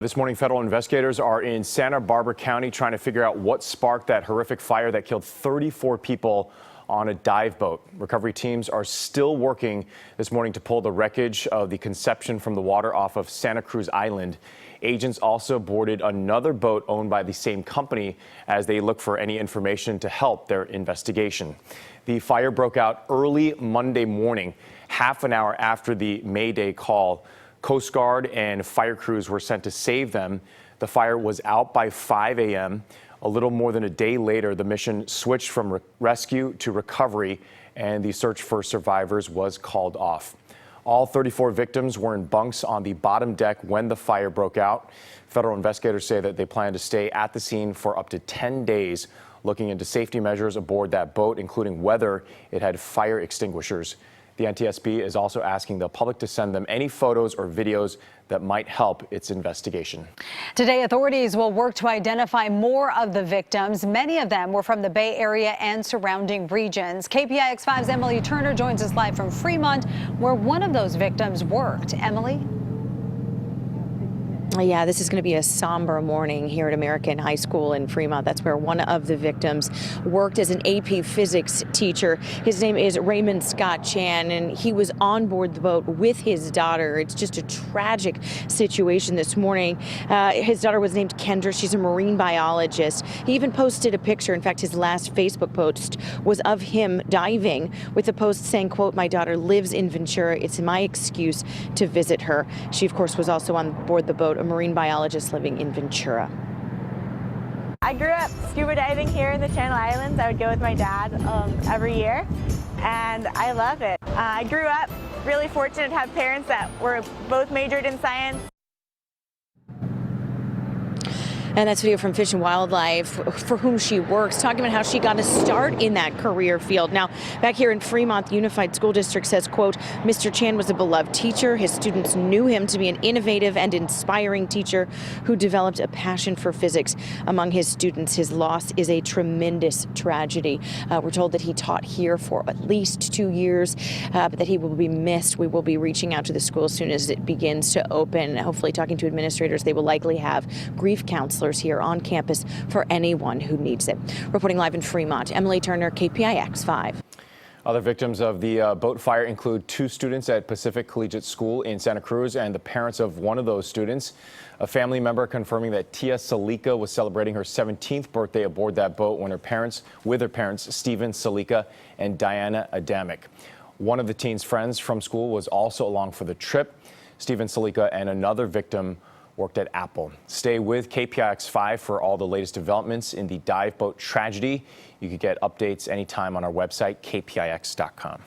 This morning, federal investigators are in Santa Barbara County trying to figure out what sparked that horrific fire that killed 34 people on a dive boat. Recovery teams are still working this morning to pull the wreckage of the Conception from the water off of Santa Cruz Island. Agents also boarded another boat owned by the same company as they look for any information to help their investigation. The fire broke out early Monday morning, half an hour after the Mayday call. Coast Guard and fire crews were sent to save them. The fire was out by 5 a.m. A little more than a day later, the mission switched from rescue to recovery, and the search for survivors was called off. All 34 victims were in bunks on the bottom deck when the fire broke out. Federal investigators say that they plan to stay at the scene for up to 10 days, looking into safety measures aboard that boat, including whether it had fire extinguishers. The NTSB is also asking the public to send them any photos or videos that might help its investigation. Today, authorities will work to identify more of the victims. Many of them were from the Bay Area and surrounding regions. KPIX 5's Emily Turner joins us live from Fremont, where one of those victims worked. Emily? Yeah, this is going to be a somber morning here at American High School in Fremont. That's where one of the victims worked as an AP physics teacher. His name is Raymond Scott Chan, and he was on board the boat with his daughter. It's just a tragic situation this morning. His daughter was named Kendra. She's a marine biologist. He even posted a picture. In fact, his last Facebook post was of him diving, with a post saying, quote, "My daughter lives in Ventura. It's my excuse to visit her." She, of course, was also on board the boat, a marine biologist living in Ventura. I grew up scuba diving here in the Channel Islands. I would go with my dad every year, and I love it. I grew up really fortunate to have parents that were both majored in science. And that's video from Fish and Wildlife, for whom she works, talking about how she got a start in that career field. Now, back here in Fremont, the Unified School District says, quote, "Mr. Chan was a beloved teacher. His students knew him to be an innovative and inspiring teacher who developed a passion for physics among his students. His loss is a tremendous tragedy." We're told that he taught here for at least 2 years, but that he will be missed. We will be reaching out to the school as soon as it begins to open, hopefully talking to administrators. They will likely have grief counselors here on campus for anyone who needs it. Reporting live in Fremont, Emily Turner, KPIX 5. Other victims of the boat fire include 2 students at Pacific Collegiate School in Santa Cruz and the parents of one of those students. A family member confirming that Tia Salika was celebrating her 17th birthday aboard that boat with her parents, Stephen Salika and Diana Adamic. One of the teen's friends from school was also along for the trip. Stephen Salika and another victim worked at Apple. Stay with KPIX 5 for all the latest developments in the dive boat tragedy. You can get updates anytime on our website, kpix.com.